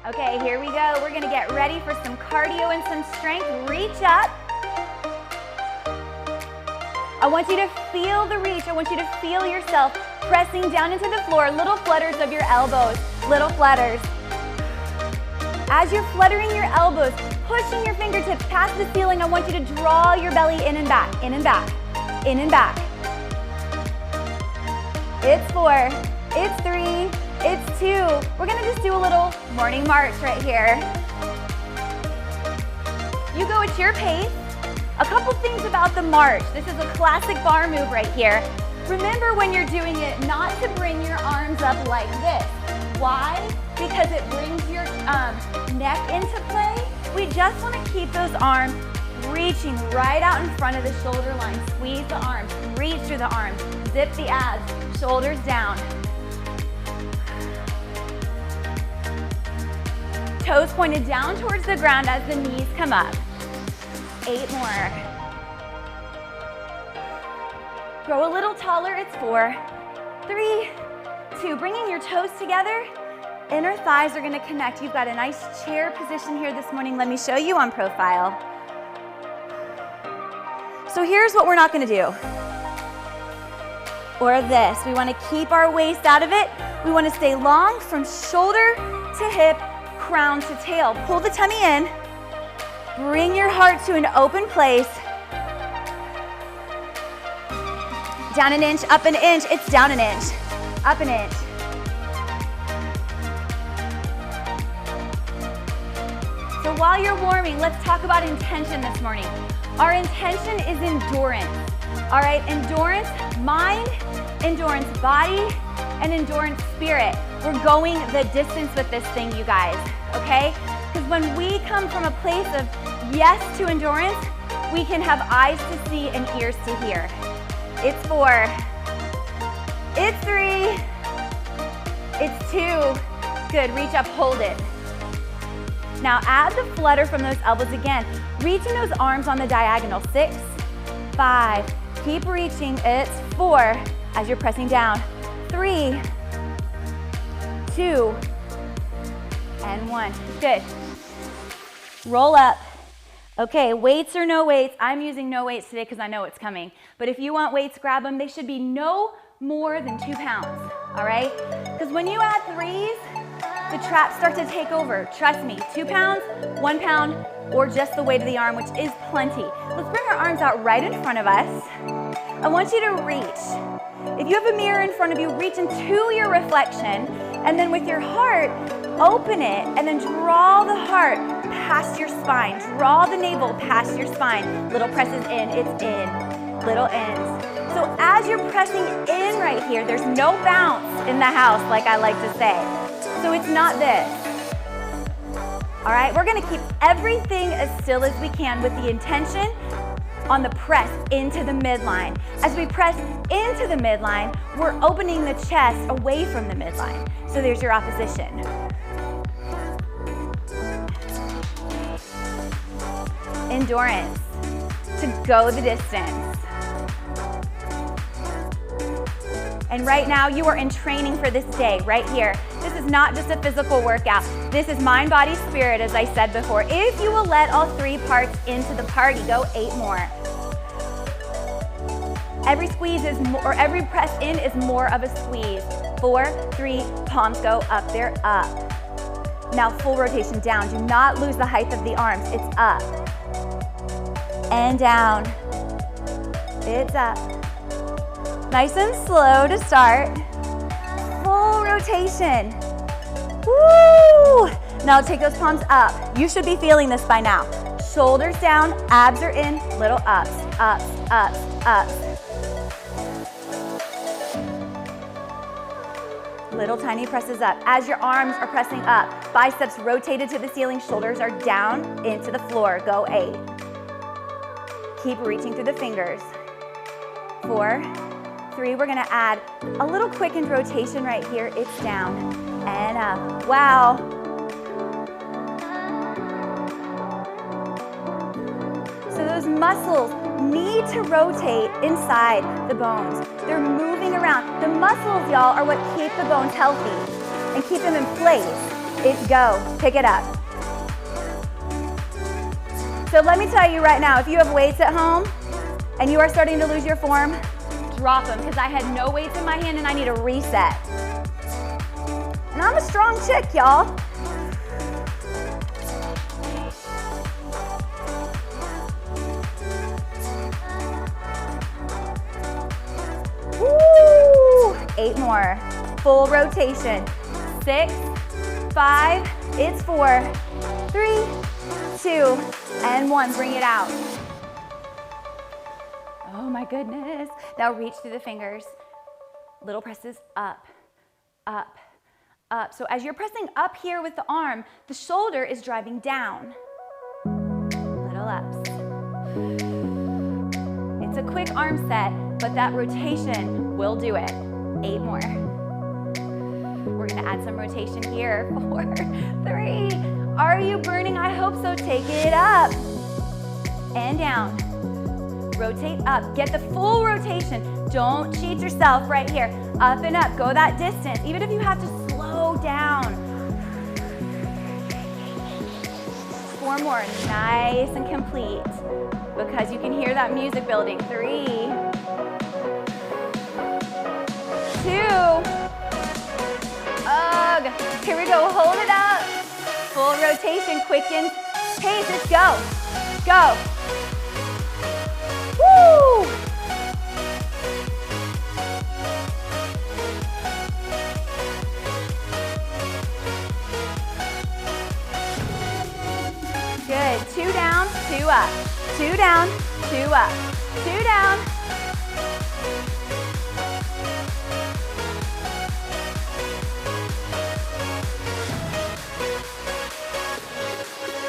Okay, here we go. We're gonna get ready for some cardio and some strength. Reach up. I want you to feel the reach. I want you to feel yourself pressing down into the floor. Little flutters of your elbows, little flutters. As you're fluttering your elbows, pushing your fingertips past the ceiling, I want you to draw your belly in and back, in and back, in and back. It's 4, it's 3, it's 2. We're gonna just do a little morning march right here. You go at your pace. A couple things about the march. This is a classic bar move right here. Remember when you're doing it not to bring your arms up like this. Why? Because it brings your neck into play. We just want to keep those arms reaching right out in front of the shoulder line. Squeeze the arms, reach through the arms, zip the abs, shoulders down. Toes pointed down towards the ground as the knees come up. 8 more. Grow a little taller, it's 4, 3, 2. Bringing your toes together, inner thighs are gonna connect. You've got a nice chair position here this morning. Let me show you on profile. So here's what we're not gonna do. Or this, we wanna keep our waist out of it. We wanna stay long from shoulder to hip, crown to tail. Pull the tummy in. Bring your heart to an open place. Down an inch, up an inch. It's down an inch, up an inch. So while you're warming, let's talk about intention this morning. Our intention is endurance. All right, endurance mind, endurance body, and endurance spirit. We're going the distance with this thing, you guys, okay? Because when we come from a place of yes to endurance, we can have eyes to see and ears to hear. It's 4, it's 3, it's 2. Good, reach up, hold it. Now add the flutter from those elbows again. Reaching those arms on the diagonal. 6, 5, keep reaching. It's 4 as you're pressing down. 3, 2, and 1. Good. Roll up. Okay, weights or no weights. I'm using no weights today because I know it's coming. But if you want weights, grab them. They should be no more than 2 pounds, all right? Because when you add 3s, the traps start to take over. Trust me, 2 pounds, 1 pound, or just the weight of the arm, which is plenty. Let's bring our arms out right in front of us. I want you to reach. If you have a mirror in front of you, reach into your reflection, and then with your heart, open it, and then draw the heart past your spine. Draw the navel past your spine. Little presses in, it's in, little ends. So as you're pressing in right here, there's no bounce in the house, like I like to say. So it's not this. All right, we're gonna keep everything as still as we can with the intention on the press into the midline. As we press into the midline, we're opening the chest away from the midline. So there's your opposition. Endurance, to go the distance. And right now you are in training for this day, right here. This is not just a physical workout. This is mind, body, spirit, as I said before. If you will let all 3 parts into the party, go 8 more. Every squeeze is more, or every press in is more of a squeeze. 4, 3, palms go up, they're up. Now full rotation down. Do not lose the height of the arms. It's up and down. It's up. Nice and slow to start. Full rotation. Woo! Now take those palms up. You should be feeling this by now. Shoulders down, abs are in, little ups, ups, ups, ups. Little tiny presses up. As your arms are pressing up, biceps rotated to the ceiling, shoulders are down into the floor. Go 8. Keep reaching through the fingers. 4, 3, we're gonna add a little quickened rotation right here. It's down and up. Wow. So those muscles need to rotate inside the bones. They're moving around. The muscles, y'all, are what keep the bones healthy and keep them in place. It's go. Pick it up. So let me tell you right now, if you have weights at home and you are starting to lose your form, drop them, because I had no weights in my hand and I need a reset. And I'm a strong chick, y'all. Woo! 8 more. Full rotation. 6, 5, it's 4, 3, 2, and 1. Bring it out. Oh my goodness. Now reach through the fingers. Little presses up, up, up. So as you're pressing up here with the arm, the shoulder is driving down. Little ups. It's a quick arm set, but that rotation will do it. 8 more. We're gonna add some rotation here. 4, 3. Are you burning? I hope so. Take it up and down. Rotate up. Get the full rotation. Don't cheat yourself right here. Up and up. Go that distance, even if you have to slow down. 4 more. Nice and complete, because you can hear that music building. 3, 2. Here we go. Hold it up. Full rotation. Quicken pace. Let's go. Go. Woo! Good. 2 down, 2 up. 2 down, 2 up. 2 down.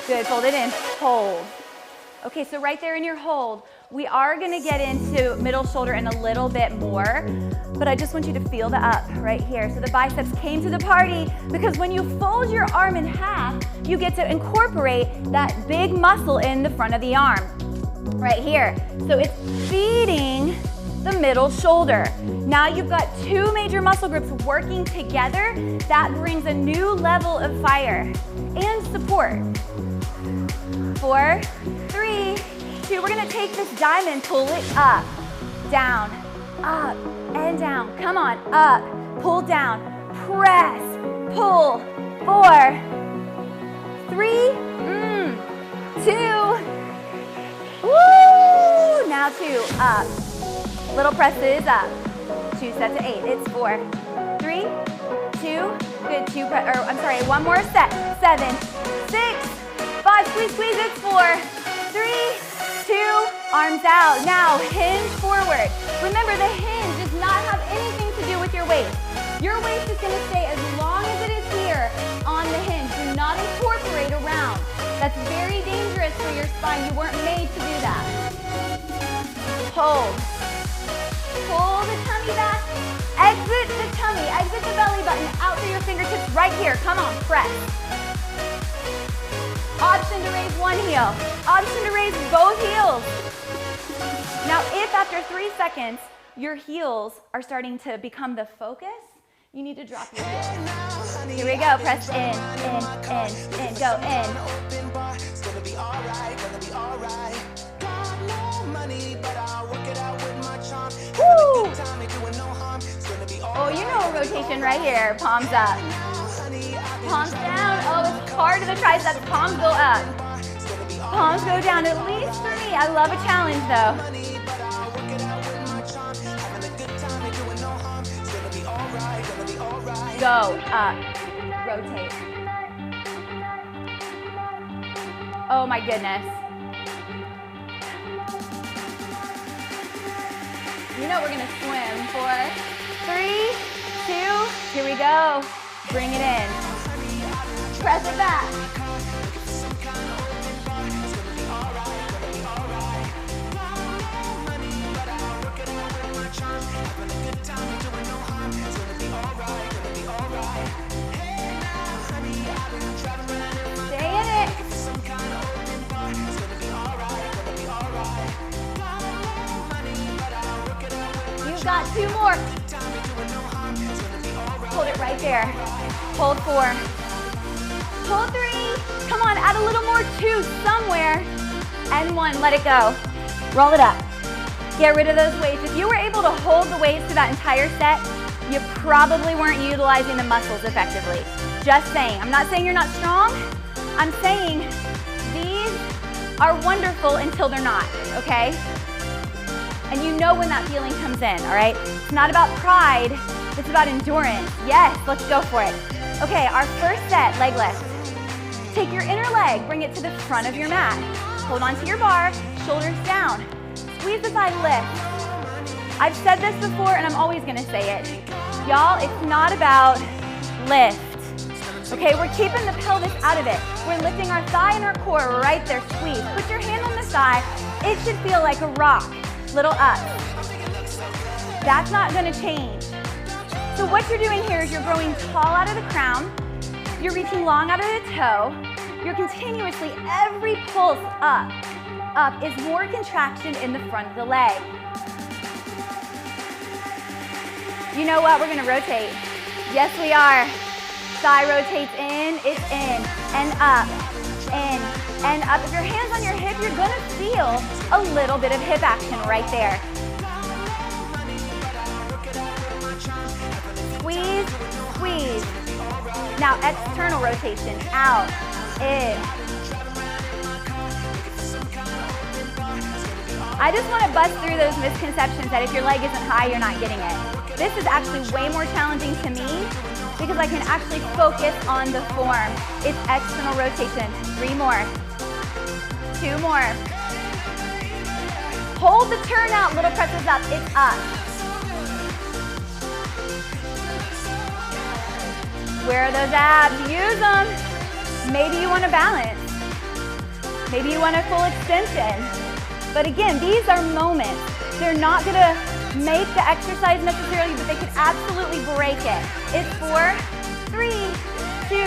Good. Fold it in. Hold. Okay, so right there in your hold, we are gonna get into middle shoulder in a little bit more, but I just want you to feel the up right here. So the biceps came to the party, because when you fold your arm in half, you get to incorporate that big muscle in the front of the arm, right here. So it's feeding the middle shoulder. Now you've got 2 major muscle groups working together. That brings a new level of fire and support. 4, 3, 2. We're gonna take this diamond, pull it up, down, up, and down. Come on, up, pull down, press, pull. 4, 3, 2. Woo! Now 2, up. Little presses up. 2 sets of 8. It's 4, 3, 2. Good. 1 more set. 7, 6, 5. Squeeze, squeeze. It's 4, 3, 2. Arms out. Now hinge forward. Remember, the hinge does not have anything to do with your waist. Your waist is going to stay as long as it is here on the hinge. Do not incorporate around. That's very dangerous for your spine. You weren't made to do that. Hold. Pull the tummy back. Exit the tummy. Exit the belly button out through your fingertips right here. Come on, press. Option to raise one heel. Option to raise both heels. Now, if after 3 seconds your heels are starting to become the focus, you need to drop your heels. Here we go. Press in, go in. Woo! Oh, you know rotation right here. Palms up. Palms down. Oh, it's hard to the triceps. Palms go up. Palms go down at least 3. I love a challenge though. Go up. Rotate. Oh my goodness. You know we're gonna swim. 4, 3, 2, here we go. Bring it in. Press it back. Stay in it. You've got 2 more. Hold it right there. Hold 4, Pull 3. Come on, add a little more 2 somewhere. And 1, let it go. Roll it up. Get rid of those weights. If you were able to hold the weights to that entire set, you probably weren't utilizing the muscles effectively. Just saying. I'm not saying you're not strong. I'm saying these are wonderful until they're not, okay? And you know when that feeling comes in, all right? It's not about pride, it's about endurance. Yes, let's go for it. Okay, our first set, leg lift. Take your inner leg, bring it to the front of your mat. Hold on to your bar, shoulders down. Squeeze the thigh, lift. I've said this before and I'm always gonna say it. Y'all, it's not about lift. Okay, we're keeping the pelvis out of it. We're lifting our thigh and our core right there, squeeze. Put your hand on the thigh. It should feel like a rock. Little up. That's not gonna change. So what you're doing here is you're growing tall out of the crown. You're reaching long out of the toe. You're continuously, every pulse up is more contraction in the front of the leg. You know what? We're gonna rotate. Yes, we are. Thigh rotates in, it's in, and up, in, and up. If your hand's on your hip, you're gonna feel a little bit of hip action right there. Squeeze, squeeze. Now external rotation, out, in. I just want to bust through those misconceptions that if your leg isn't high, you're not getting it. This is actually way more challenging to me because I can actually focus on the form. It's external rotation. 3 more. 2 more. Hold the turn out, little presses up. It's up. Where are those abs? Use them. Maybe you want to balance. Maybe you want a full extension. But again, these are moments. They're not going to make the exercise necessarily, but they can absolutely break it. It's 4, 3, 2,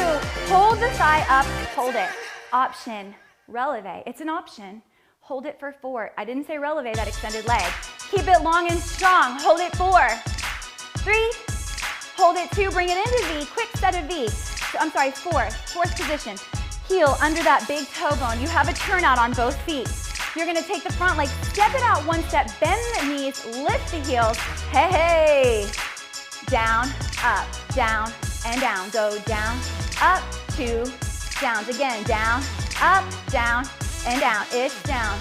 hold the thigh up, hold it. Option, releve. It's an option. Hold it for 4. I didn't say releve, that extended leg. Keep it long and strong. Hold it 4, 3, hold it 2, bring it into V, quick set of V. I'm sorry, 4th position. Heel under that big toe bone. You have a turnout on both feet. You're gonna take the front leg, step it out 1 step, bend the knees, lift the heels. Hey, hey. Down, up, down, and down. Go down, up, 2 downs. Again, down, up, down, and down. It's down.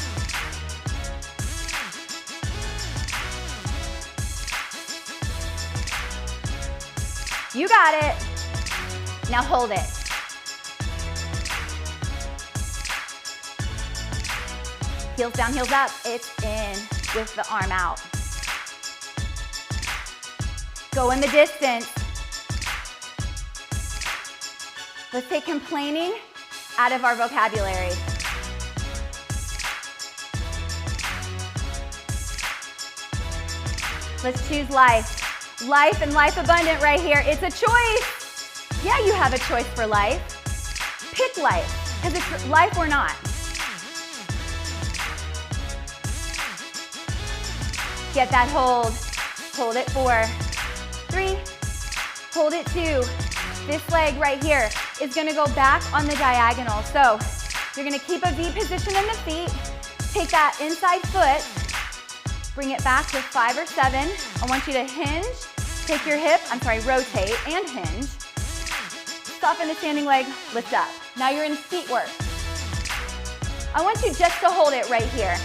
You got it. Now hold it. Heels down, heels up. It's in with the arm out. Go in the distance. Let's take complaining out of our vocabulary. Let's choose life. Life and life abundant right here. It's a choice. Yeah, you have a choice for life. Pick life, because it's life or not. Get that hold. Hold it 4, 3, hold it 2. This leg right here is gonna go back on the diagonal. So you're gonna keep a V position in the feet. Take that inside foot, bring it back to 5 or 7. I want you to hinge, take your hip, rotate and hinge. Soften the standing leg, lift up. Now you're in feet work. I want you just to hold it right here.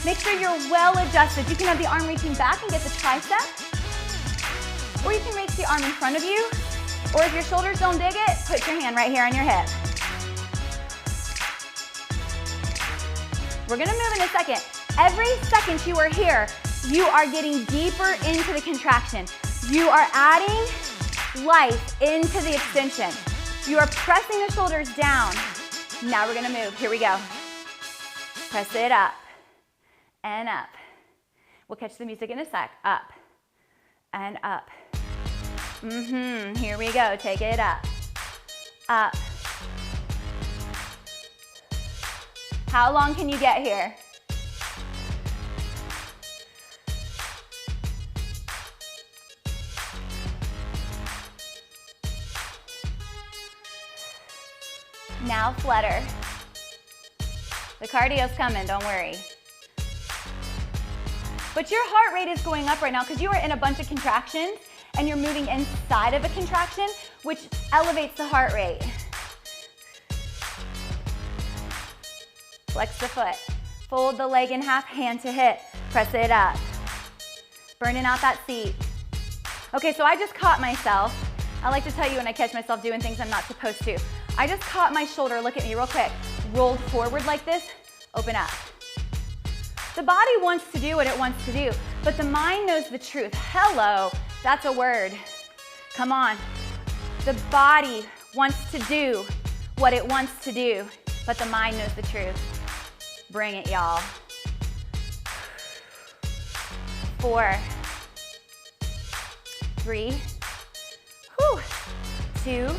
Make sure you're well adjusted. You can have the arm reaching back and get the tricep, or you can reach the arm in front of you, or if your shoulders don't dig it, put your hand right here on your hip. We're gonna move in a second. Every second you are here, you are getting deeper into the contraction. You are adding life into the extension. You are pressing the shoulders down. Now we're gonna move. Here we go. Press it up. And up. We'll catch the music in a sec. Up and up. Here we go. Take it up. Up. How long can you get here? Now flutter. The cardio's coming, don't worry. But your heart rate is going up right now because you are in a bunch of contractions and you're moving inside of a contraction, which elevates the heart rate. Flex the foot. Fold the leg in half, hand to hip. Press it up. Burning out that seat. Okay, so I just caught myself. I like to tell you when I catch myself doing things I'm not supposed to. I just caught my shoulder, look at me real quick. Rolled forward like this, open up. The body wants to do what it wants to do, but the mind knows the truth. Hello, that's a word. Come on. The body wants to do what it wants to do, but the mind knows the truth. Bring it, y'all. 4, 3, 2.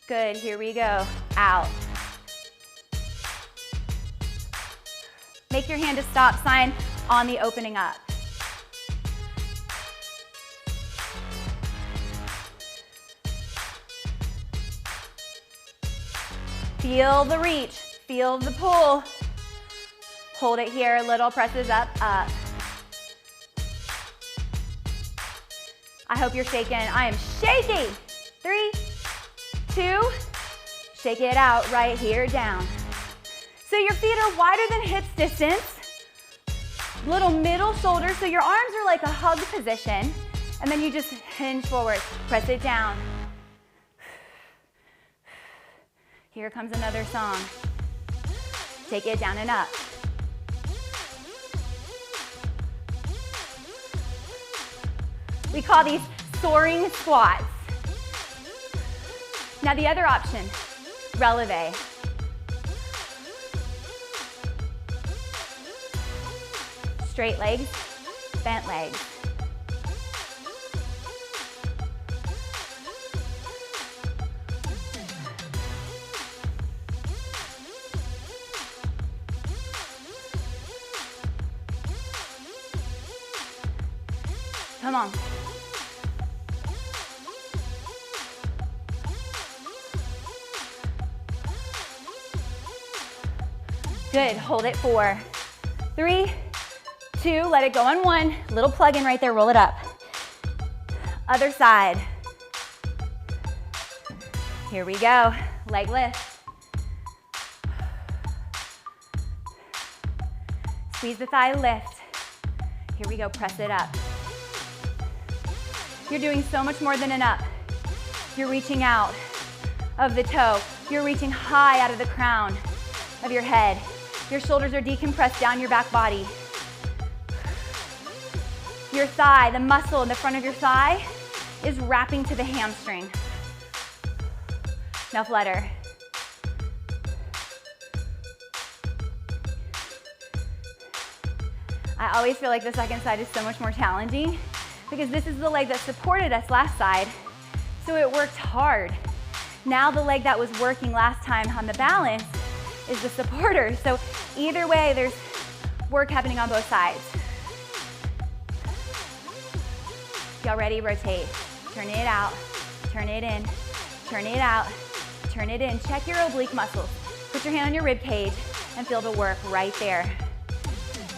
Good, here we go. Out. Make your hand a stop sign on the opening up. Feel the reach, feel the pull. Hold it here, little presses up, up. I hope you're shaking. I am shaking. 3, 2, shake it out right here, down. So your feet are wider than hips distance, little middle shoulder, so your arms are like a hug position, and then you just hinge forward, press it down. Here comes another song. Take it down and up. We call these soaring squats. Now the other option, releve. Straight legs, bent legs. Come on. Good, hold it. 4, 3, 2, let it go on 1. Little plug in right there, roll it up. Other side. Here we go, leg lift. Squeeze the thigh, lift. Here we go, press it up. You're doing so much more than an up. You're reaching out of the toe. You're reaching high out of the crown of your head. Your shoulders are decompressed down your back body. Your thigh, the muscle in the front of your thigh is wrapping to the hamstring. Now flutter. I always feel like the second side is so much more challenging because this is the leg that supported us last side, so it worked hard. Now the leg that was working last time on the balance is the supporter. So either way, there's work happening on both sides. Y'all ready? Rotate. Turn it out, turn it in, turn it out, turn it in. Check your oblique muscles. Put your hand on your rib cage and feel the work right there.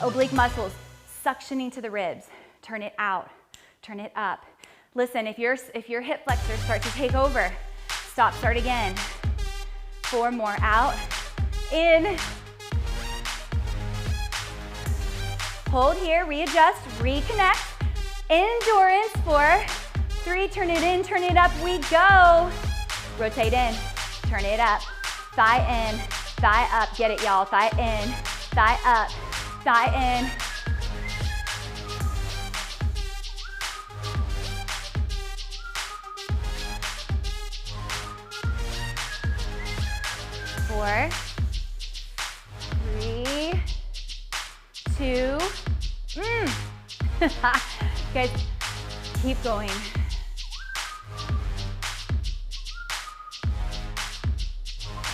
Oblique muscles suctioning to the ribs. Turn it out, turn it up. Listen, if your hip flexors start to take over, stop, start again. 4 more, out, in. Hold here, readjust, reconnect. Endurance. 4, 3, turn it in, turn it up, we go. Rotate in, turn it up. Thigh in, thigh up, get it y'all. Thigh in, thigh up, thigh in. Four, 3, 2, Guys, keep going.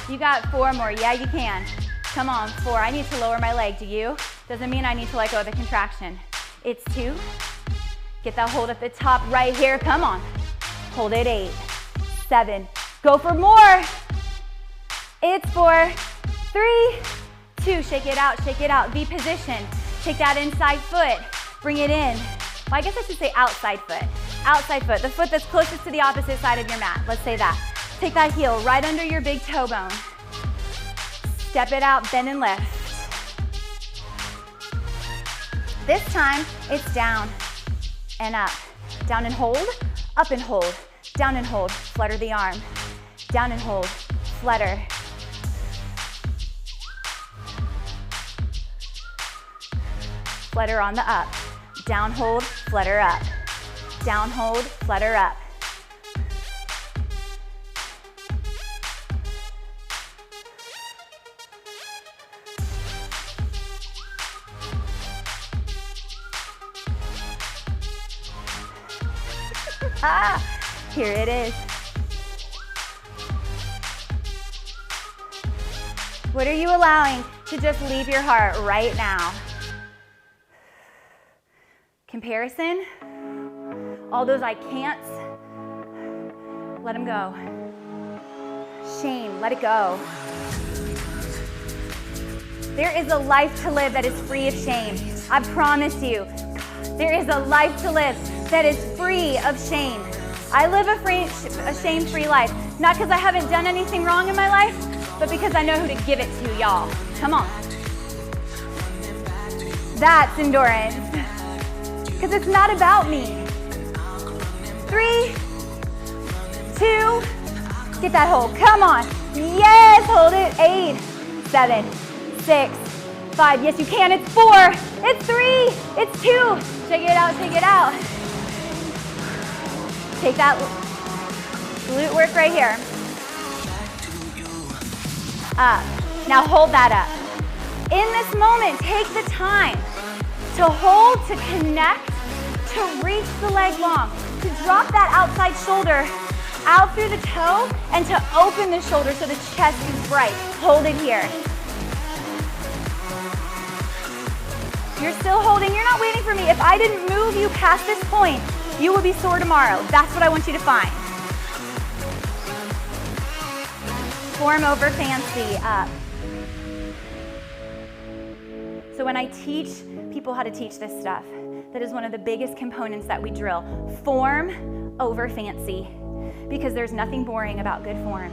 You got 4 more, yeah you can. Come on, 4, I need to lower my leg, do you? Doesn't mean I need to let go of the contraction. It's 2, get that hold at the top right here, come on. Hold it, 8, 7. Go for more. It's 4, 3, 2. Shake it out, shake it out. V position. Take that inside foot. Bring it in. Well, I guess I should say outside foot. Outside foot, the foot that's closest to the opposite side of your mat. Let's say that. Take that heel right under your big toe bone. Step it out, bend and lift. This time, it's down and up. Down and hold, up and hold. Down and hold, flutter the arm. Down and hold, flutter. Flutter on the up. Down, hold, flutter up. Down, hold, flutter up. Here it is. What are you allowing to just leave your heart right now? Comparison, all those I can'ts, let them go. Shame, let it go. There is a life to live that is free of shame. I promise you, there is a life to live that is free of shame. I live a shame-free life, not because I haven't done anything wrong in my life, but because I know who to give it to, y'all. Come on. That's endurance. Because it's not about me. 3, 2, get that hold. Come on. Yes, hold it. 8, 7, 6, 5. Yes, you can. It's 4. It's 3. It's 2. Shake it out, shake it out. Take that glute work right here. Up. Now hold that up. In this moment, take the time to hold, to connect, to reach the leg long, to drop that outside shoulder out through the toe, and to open the shoulder so the chest is bright. Hold it here. You're still holding. You're not waiting for me. If I didn't move you past this point, you will be sore tomorrow. That's what I want you to find. Form over fancy, up. So when I teach people how to teach this stuff, that is one of the biggest components that we drill. Form over fancy. Because there's nothing boring about good form.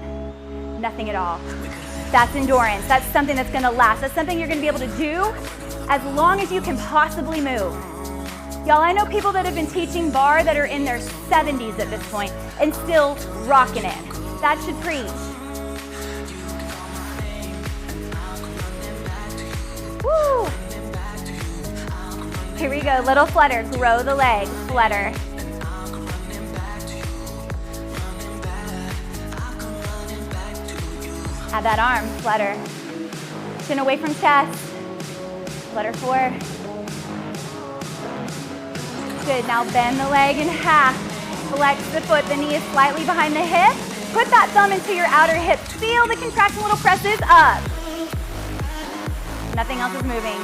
Nothing at all. That's endurance. That's something that's gonna last. That's something you're gonna be able to do as long as you can possibly move. Y'all, I know people that have been teaching barre that are in their 70s at this point and still rocking it. That should preach. Woo! Here we go, little flutter. Grow the leg, flutter. Add that arm, flutter. Chin away from chest. Flutter 4. Good, now bend the leg in half. Flex the foot, the knee is slightly behind the hip. Put that thumb into your outer hip. Feel the contraction, little presses up. Nothing else is moving.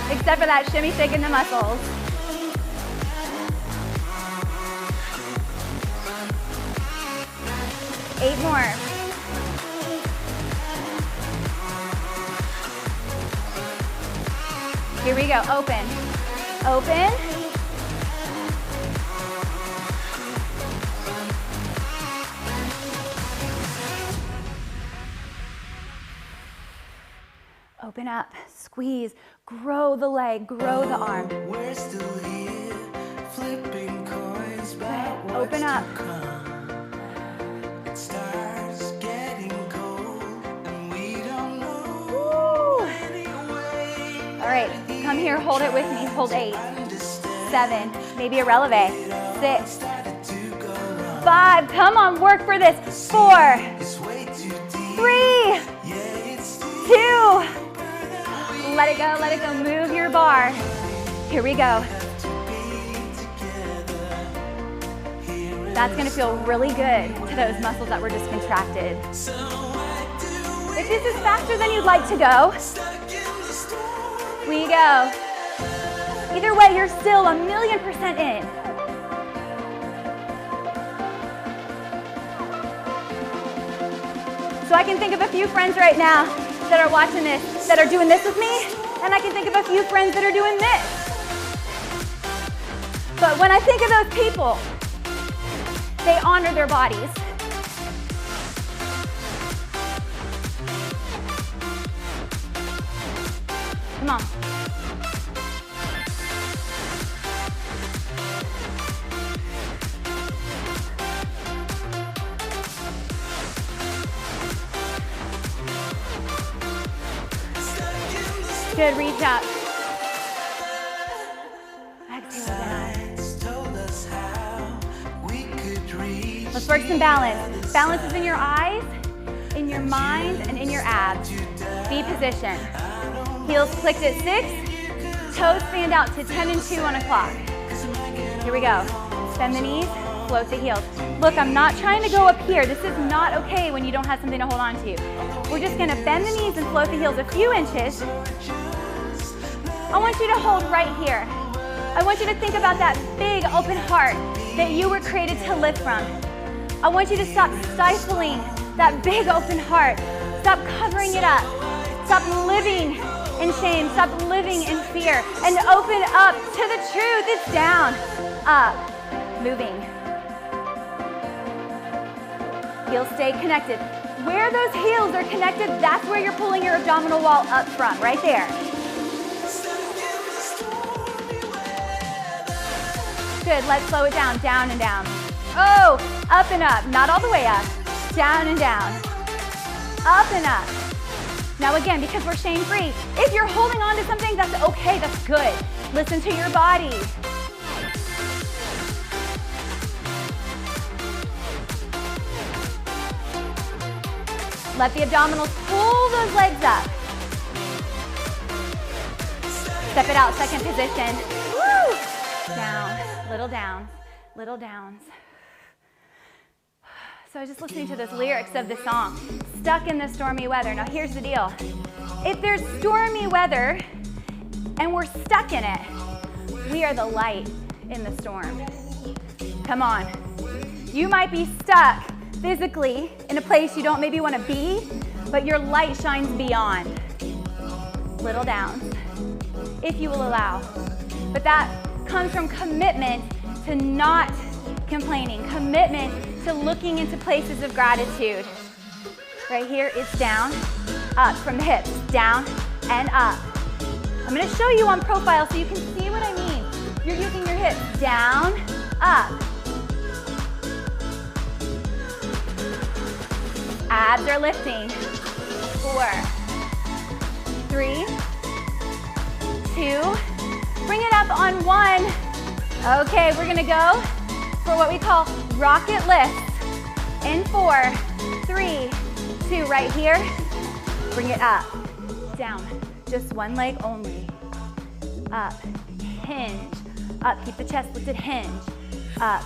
Except for that shimmy shake in the muscles. Eight more. Here we go, open. Open. Open up, squeeze, grow the leg, grow the arm. We're still here, flipping coins, but open up. It starts getting cold, and we don't know anyway. All right, come here, hold it with me. Hold 8, 7, maybe a releve. 6, 5, come on, work for this. 4, 3, 2. Let it go, move your barre. Here we go. That's gonna feel really good to those muscles that were just contracted. If this is faster than you'd like to go, we go. Either way, you're still 1,000,000% in. I can think of a few friends right now that are watching this, that are doing this with me, and I can think of a few friends that are doing this. But when I think of those people, they honor their bodies. Come on. Good, reach up. Exhale down. Let's work some balance. Balance is in your eyes, in your mind, and in your abs. V position. Heels clicked at 6. Toes fanned out to 10 and 2 on a clock. Here we go. Bend the knees, float the heels. Look, I'm not trying to go up here. This is not okay when you don't have something to hold on to. We're just gonna bend the knees and float the heels a few inches. I want you to hold right here. I want you to think about that big open heart that you were created to live from. I want you to stop stifling that big open heart. Stop covering it up. Stop living in shame. Stop living in fear. And open up to the truth. It's down, up, moving. Heels stay connected. Where those heels are connected, that's where you're pulling your abdominal wall up from, right there. Good, let's slow it down, down and down. Oh, up and up, not all the way up. Down and down, up and up. Now again, because we're shame-free, if you're holding on to something, that's okay, that's good. Listen to your body. Let the abdominals pull those legs up. Step it out, second position. Woo! Down, little downs, little downs. So I was just listening to those lyrics of the song, Stuck in the Stormy Weather. Now here's the deal. If there's stormy weather and we're stuck in it, we are the light in the storm. Come on. You might be stuck physically in a place you don't maybe want to be, but your light shines beyond. Little downs, if you will allow. But that comes from commitment to not complaining, commitment to looking into places of gratitude. Right here, it's down, up from the hips, down and up. I'm gonna show you on profile so you can see what I mean. You're using your hips, down, up. Abs are lifting. 4, 3, 2, bring it up on 1. Okay, we're gonna go for what we call rocket lifts. In 4, 3, 2, right here. Bring it up, down, just one leg only. Up, hinge, up, keep the chest lifted, hinge, up.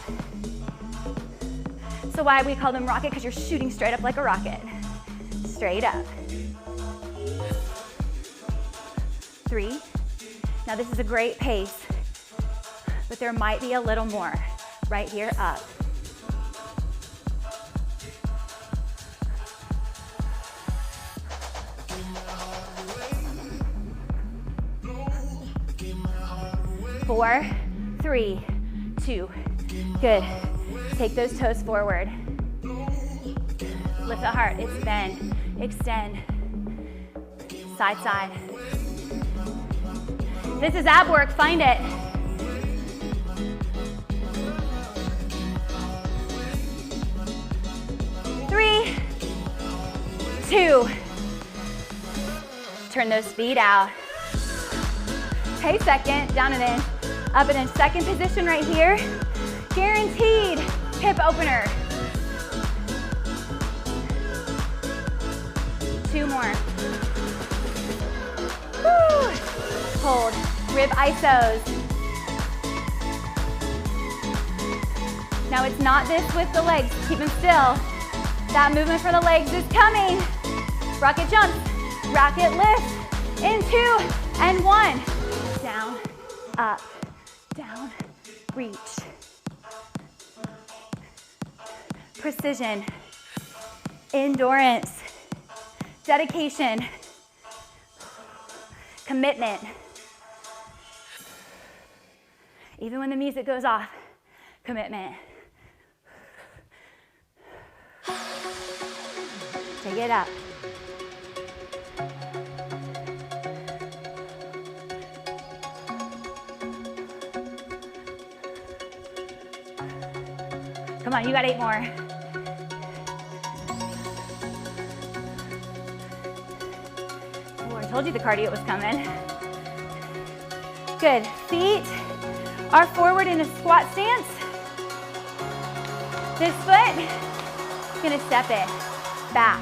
So why we call them rocket? Because you're shooting straight up like a rocket. Straight up. 3. Now this is a great pace, but there might be a little more. Right here, up. Four, 3, 2, good. Take those toes forward. Lift the heart, it's bend, extend, side, side. This is ab work, find it. Three, 2. Turn those feet out. Okay, second, down and in. Up and in, second position right here. Guaranteed hip opener. 2 more. Woo. Hold, rib isos. Now it's not this with the legs, keep them still. That movement for the legs is coming. Rocket jumps, rocket lift, in 2 and 1. Down, up, down, reach. Precision, endurance. dedication, commitment. Even when the music goes off, commitment. Take it up. Come on, you got 8 more. Oh, I told you the cardio was coming. Good. Feet are forward in a squat stance. This foot is gonna step it back.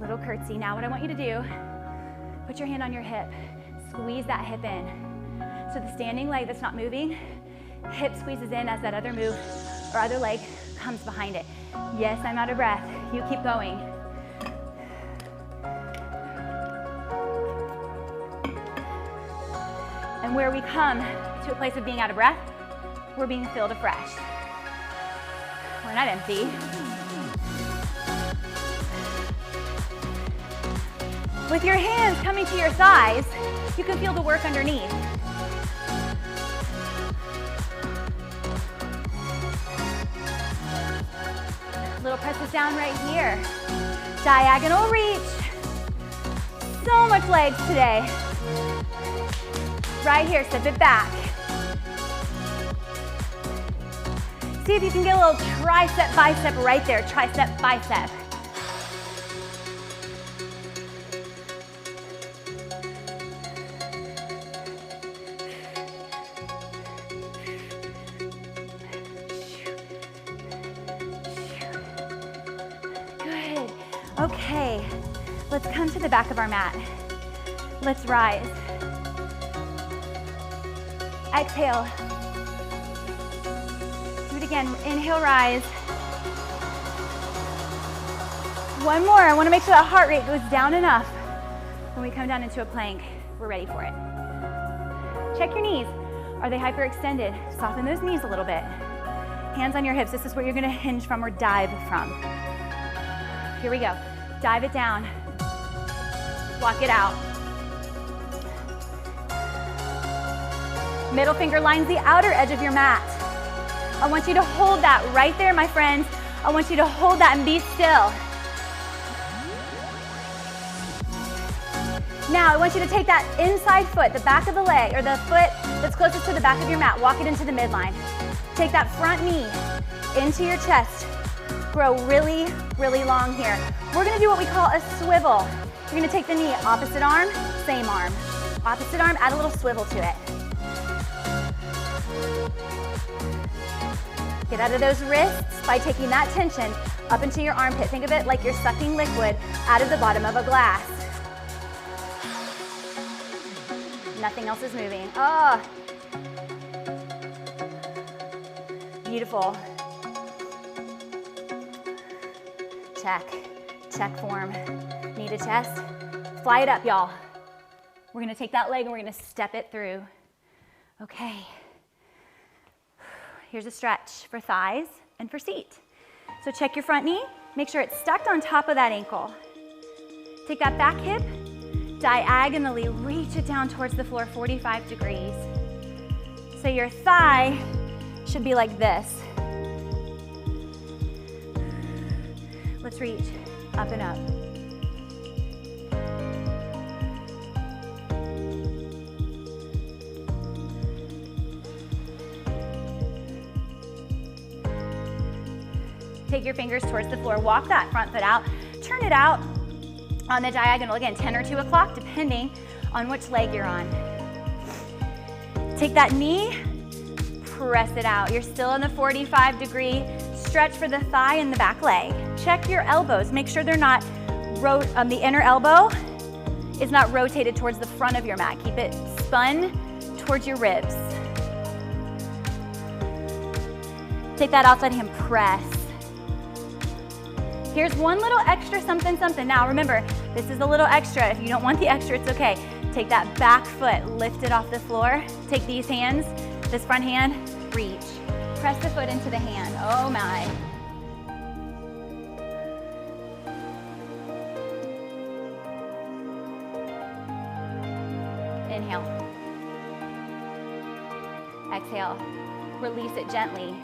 Little curtsy. Now what I want you to do, put your hand on your hip. Squeeze that hip in. So the standing leg that's not moving, hip squeezes in as that other move or other leg comes behind it. Yes, I'm out of breath. You keep going. And where we come to a place of being out of breath, we're being filled afresh. We're not empty. With your hands coming to your thighs, you can feel the work underneath. Little presses down right here. Diagonal reach. So much legs today. Right here, step it back. See if you can get a little tricep, bicep right there. Tricep, bicep. Good. Okay, let's come to the back of our mat. Let's rise. Exhale. Do it again. Inhale, rise. One more. I want to make sure that heart rate goes down enough. When we come down into a plank, we're ready for it. Check your knees. Are they hyperextended? Soften those knees a little bit. Hands on your hips. This is where you're going to hinge from or dive from. Here we go. Dive it down. Block it out. Middle finger lines the outer edge of your mat. I want you to hold that right there, my friends. I want you to hold that and be still. Now, I want you to take that inside foot, the back of the leg, or the foot that's closest to the back of your mat, walk it into the midline. Take that front knee into your chest. Grow really, really long here. We're gonna do what we call a swivel. You're gonna take the knee, opposite arm, same arm. Opposite arm, add a little swivel to it. Get out of those wrists by taking that tension up into your armpit. Think of it like you're sucking liquid out of the bottom of a glass. Nothing else is moving. Oh. Beautiful. Check. Check form. Knee to chest. Fly it up, y'all. We're gonna take that leg and we're gonna step it through. Okay. Here's a stretch for thighs and for seat. So check your front knee. Make sure it's stacked on top of that ankle. Take that back hip, diagonally reach it down towards the floor 45 degrees. So your thigh should be like this. Let's reach up and up. Take your fingers towards the floor. Walk that front foot out. Turn it out on the diagonal. Again, 10 or 2 o'clock, depending on which leg you're on. Take that knee, press it out. You're still in the 45-degree stretch for the thigh and the back leg. Check your elbows. Make sure they're not, the inner elbow is not rotated towards the front of your mat. Keep it spun towards your ribs. Take that outside hand, press. Here's one little extra something, something. Now remember, this is a little extra. If you don't want the extra, it's okay. Take that back foot, lift it off the floor. Take these hands, this front hand, reach. Press the foot into the hand. Oh my. exhale, release it gently.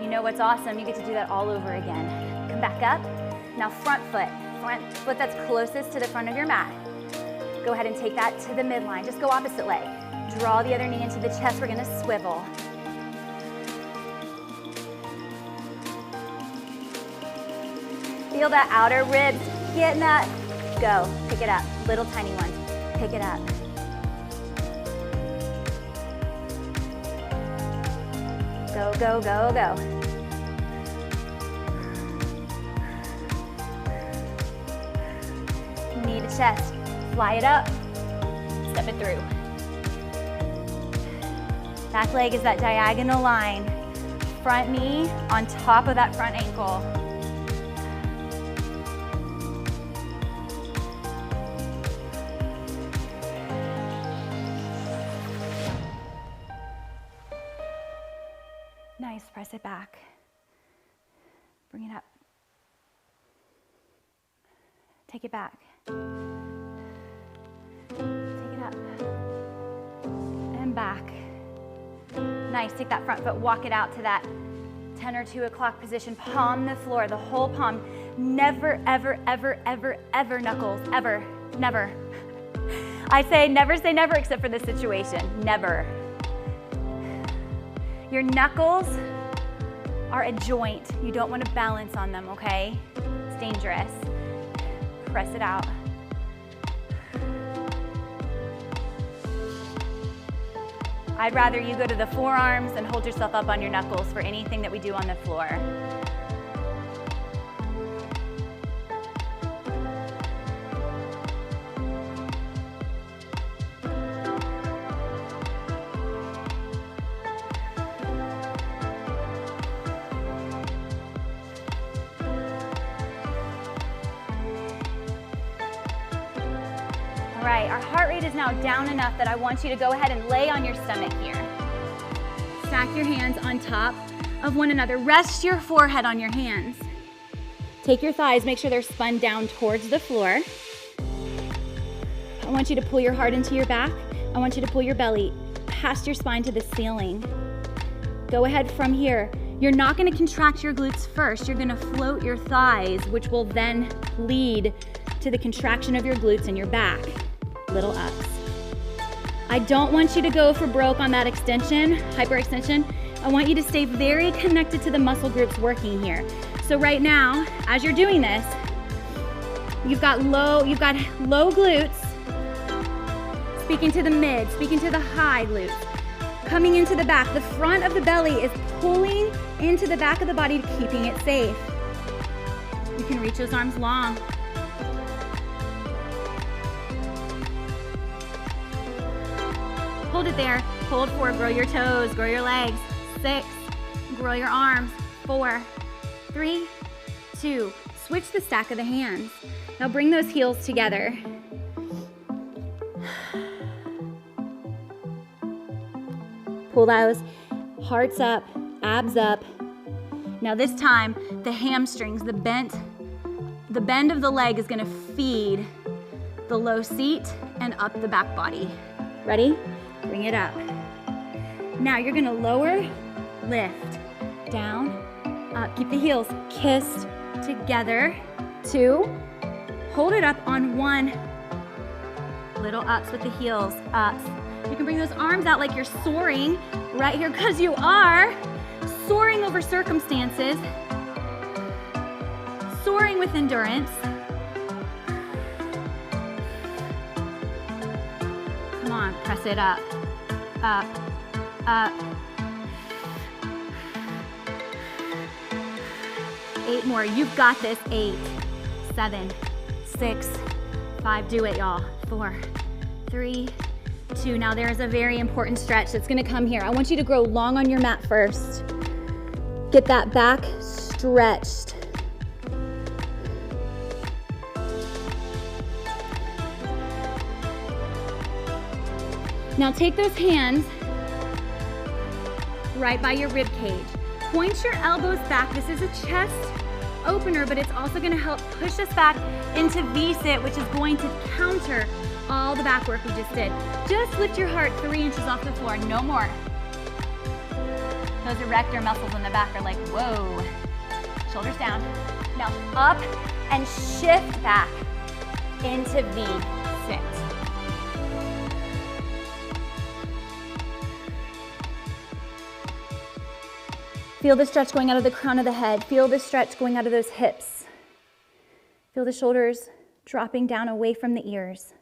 You know what's awesome? You get to do that all over again. Come back up. Now front foot that's closest to the front of your mat. Go ahead and take that to the midline. Just go opposite leg. Draw the other knee into the chest. We're gonna swivel. Feel that outer ribs getting up. Go, pick it up. Little tiny one, pick it up. Go, go, go, go. Knee to chest, fly it up, step it through. Back leg is that diagonal line. Front knee on top of that front ankle. Nice, press it back. Bring it up. Take it back. Take it up. And back. Nice, take that front foot, walk it out to that 10 or 2 o'clock position. Palm the floor, the whole palm. Never, ever, ever, ever, ever knuckles, ever, never. I say never except for this situation, never. Your knuckles are a joint. You don't want to balance on them, okay? It's dangerous. Press it out. I'd rather you go to the forearms and hold yourself up on your knuckles for anything that we do on the floor. All right, our heart rate is now down enough that I want you to go ahead and lay on your stomach here. Stack your hands on top of one another. Rest your forehead on your hands. Take your thighs, make sure they're spun down towards the floor. I want you to pull your heart into your back. I want you to pull your belly past your spine to the ceiling. Go ahead from here. You're not gonna contract your glutes first. You're gonna float your thighs, which will then lead to the contraction of your glutes and your back. Little ups. I don't want you to go for broke on that extension, hyperextension. I want you to stay very connected to the muscle groups working here. So right now, as you're doing this, you've got low glutes, speaking to the mid, speaking to the high glutes, coming into the back. The front of the belly is pulling into the back of the body, keeping it safe. You can reach those arms long. Hold it there. Hold 4, grow your toes, grow your legs. 6, grow your arms. 4, 3, 2. Switch the stack of the hands. Now bring those heels together. Pull those hearts up, abs up. Now this time, the hamstrings, the bend of the leg is gonna feed the low seat and up the back body. Ready? Bring it up. Now you're gonna lower, lift, down, up. Keep the heels kissed together. 2, hold it up on 1. Little ups with the heels, ups. You can bring those arms out like you're soaring right here, because you are soaring over circumstances, soaring with endurance. Come on, press it up, up, up. 8 more, you've got this. 8, 7, 6, 5, do it, y'all. 4, 3, 2. Now there is a very important stretch that's gonna come here. I want you to grow long on your mat first. Get that back stretched. Now take those hands right by your rib cage. Point your elbows back. This is a chest opener, but it's also gonna help push us back into V-sit, which is going to counter all the back work we just did. Just lift your heart 3 inches off the floor, no more. Those erector muscles in the back are like, whoa. Shoulders down. Now up and shift back into V-sit. Feel the stretch going out of the crown of the head. Feel the stretch going out of those hips. Feel the shoulders dropping down away from the ears.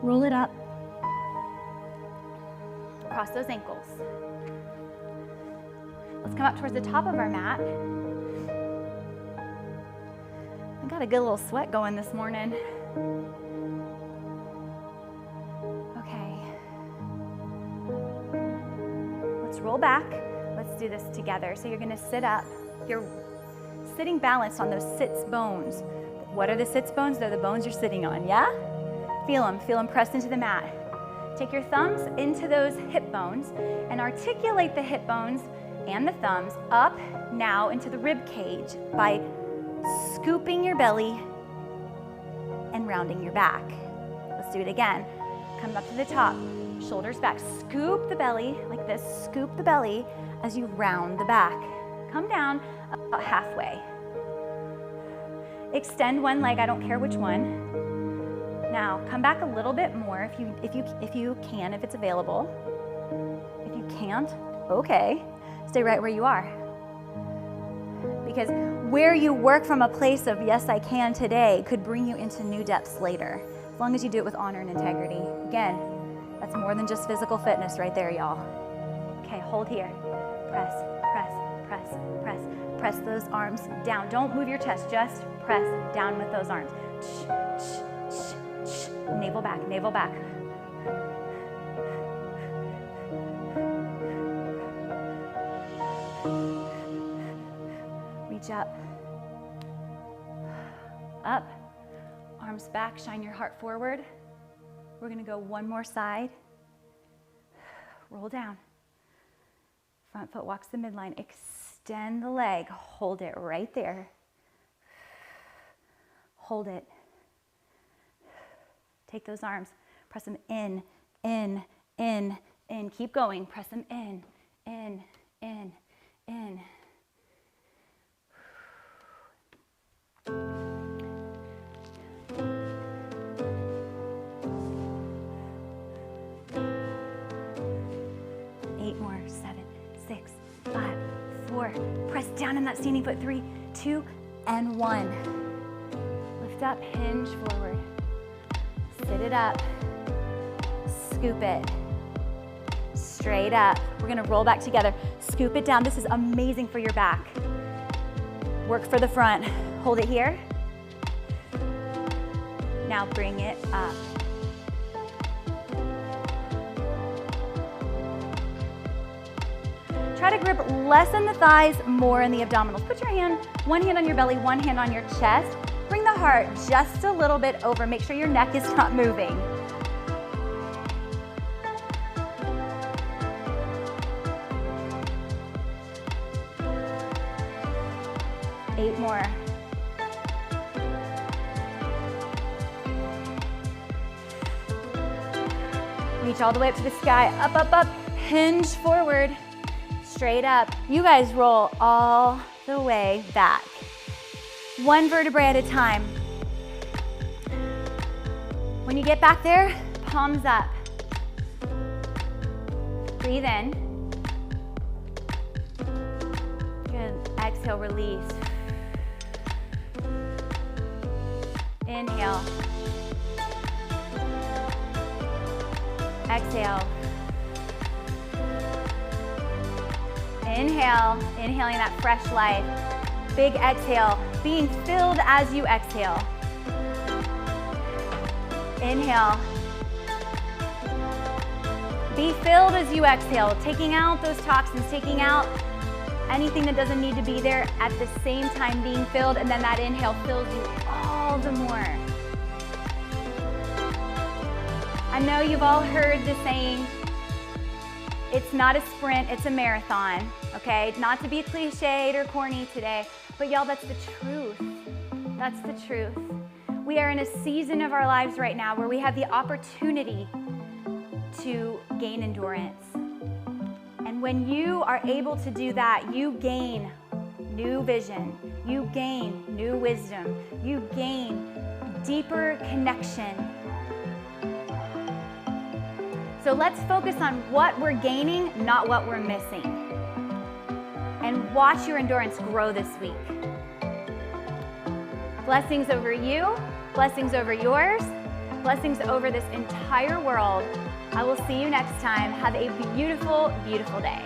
Roll it up. Cross those ankles. Let's come up towards the top of our mat. I got a good little sweat going this morning. Okay. Let's roll back. Let's do this together. So you're gonna sit up. You're sitting balanced on those sits bones. What are the sits bones? They're the bones you're sitting on, yeah? Feel them pressed into the mat. Take your thumbs into those hip bones and articulate the hip bones and the thumbs up now into the rib cage by scooping your belly and rounding your back. Let's do it again. Come up to the top, shoulders back. Scoop the belly like this, scoop the belly as you round the back. Come down about halfway. Extend one leg, I don't care which one. Now, come back a little bit more if you can, if it's available. If you can't, okay. Stay right where you are. Because where you work from a place of yes, I can today could bring you into new depths later, as long as you do it with honor and integrity. Again, that's more than just physical fitness right there, y'all. Okay, hold here. Press, press, press, press. Press those arms down. Don't move your chest, just press down with those arms. Navel back, navel back. Reach up. Up. Arms back, shine your heart forward. We're gonna go one more side. Roll down. Front foot walks the midline. Extend the leg. Hold it right there. Hold it. Take those arms, press them in, in, in, in. Keep going, press them in, in, in, in. Eight more, 7, 6, 5, 4. Press down in that standing foot. 3, 2, and 1. Lift up, hinge forward. Sit it up, scoop it, straight up. We're gonna roll back together. Scoop it down. This is amazing for your back. Work for the front. Hold it here. Now bring it up. Try to grip less in the thighs, more in the abdominals. Put your one hand on your belly, one hand on your chest. Bring the heart just a little bit over. Make sure your neck is not moving. Eight more. Reach all the way up to the sky. Up, up, up. Hinge forward. Straight up. You guys roll all the way back. One vertebrae at a time. When you get back there, palms up. Breathe in. Good. Exhale, release. Inhale. Exhale. Inhale. Inhaling that fresh life. Big exhale. Being filled as you exhale. Inhale. Be filled as you exhale, taking out those toxins, taking out anything that doesn't need to be there, at the same time being filled, and then that inhale fills you all the more. I know you've all heard the saying, it's not a sprint, it's a marathon, okay? Not to be cliched or corny today, but y'all, that's the truth. That's the truth. We are in a season of our lives right now where we have the opportunity to gain endurance. And when you are able to do that, you gain new vision, you gain new wisdom, you gain deeper connection. So let's focus on what we're gaining, not what we're missing. And watch your endurance grow this week. Blessings over you, blessings over yours, blessings over this entire world. I will see you next time. Have a beautiful, beautiful day.